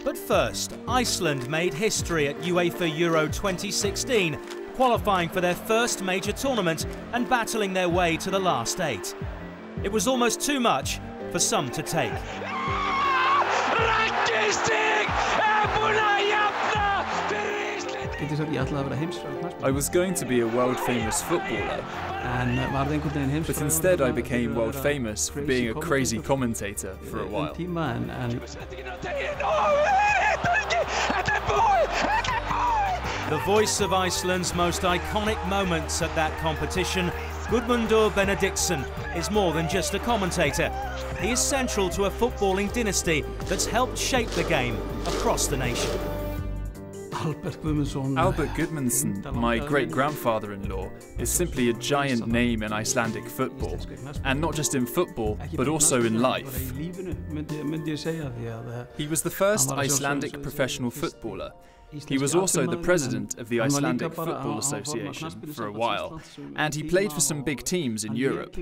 But first, Iceland made history at UEFA Euro 2016, qualifying for their first major tournament and battling their way to the last 8. It was almost too much for some to take. I was going to be a world-famous footballer, but instead I became world-famous for being a crazy commentator for a while. The voice of Iceland's most iconic moments at that competition, Gudmundur Benediktsson, is more than just a commentator. He is central to a footballing dynasty that's helped shape the game across the nation. Albert Gudmundsson, my great-grandfather-in-law, is simply a giant name in Icelandic football. And not just in football, but also in life. He was the first Icelandic professional footballer. He was also the president of the Icelandic Football Association for a while, and he played for some big teams in Europe.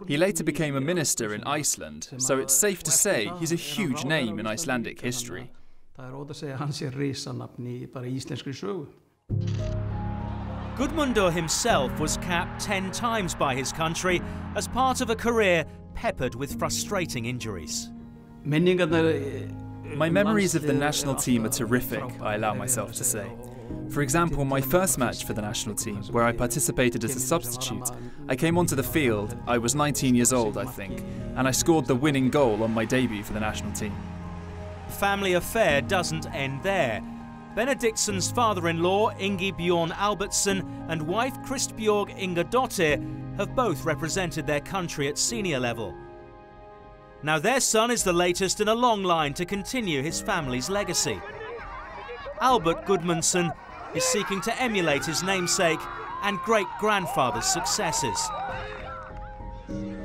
He later became a minister in Iceland, so it's safe to say he's a huge name in Icelandic history. Gudmundur himself was capped 10 times by his country as part of a career peppered with frustrating injuries. My memories of the national team are terrific, I allow myself to say. For example, my first match for the national team, where I participated as a substitute, I came onto the field, I was 19 years old I think, and I scored the winning goal on my debut for the national team. Family affair doesn't end there. Benediktson's father-in-law, Ingi Bjorn Albertsson, and wife Kristbjorg Ingadottir have both represented their country at senior level. Now their son is the latest in a long line to continue his family's legacy. Albert Gudmundsson is seeking to emulate his namesake and great-grandfather's successes.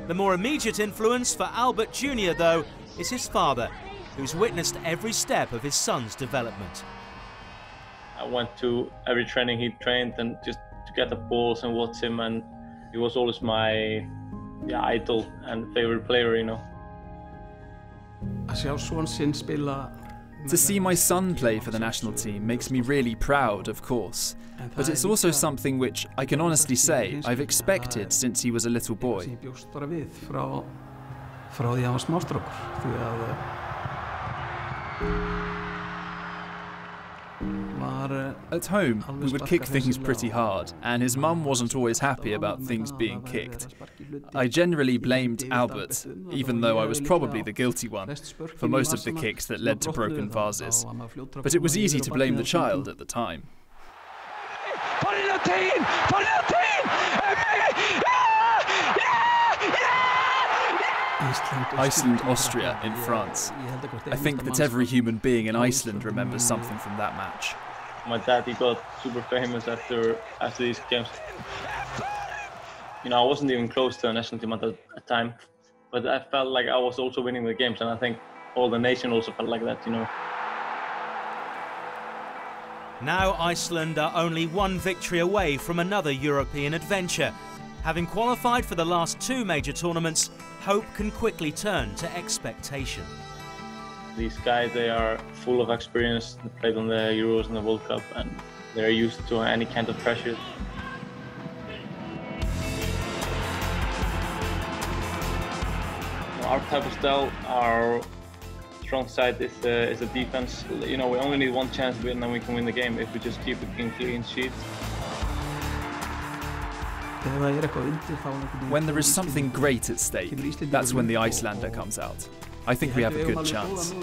The more immediate influence for Albert Jr., though, is his father, who's witnessed every step of his son's development. I went to every training he trained and just to get the balls and watch him, and he was always my idol and favorite player, you know. To see my son play for the national team makes me really proud, of course, but it's also something which I can honestly say I've expected since he was a little boy. At home, we would kick things pretty hard, and his mum wasn't always happy about things being kicked. I generally blamed Albert, even though I was probably the guilty one, for most of the kicks that led to broken vases. But it was easy to blame the child at the time. Iceland, Austria in France. I think that every human being in Iceland remembers something from that match. My dad, he got super famous after these games. You know, I wasn't even close to a national team at the time, but I felt like I was also winning the games, and I think all the nation also felt like that, you know. Now Iceland are only one victory away from another European adventure. Having qualified for the last 2 major tournaments, hope can quickly turn to expectation. These guys, they are full of experience. They played on the Euros and the World Cup, and they're used to any kind of pressure. Our type of style, our strong side is a defense. You know, we only need one chance to win, and we can win the game if we just keep it clean sheets. When there is something great at stake, that's when the Icelander comes out. I think we have a good chance.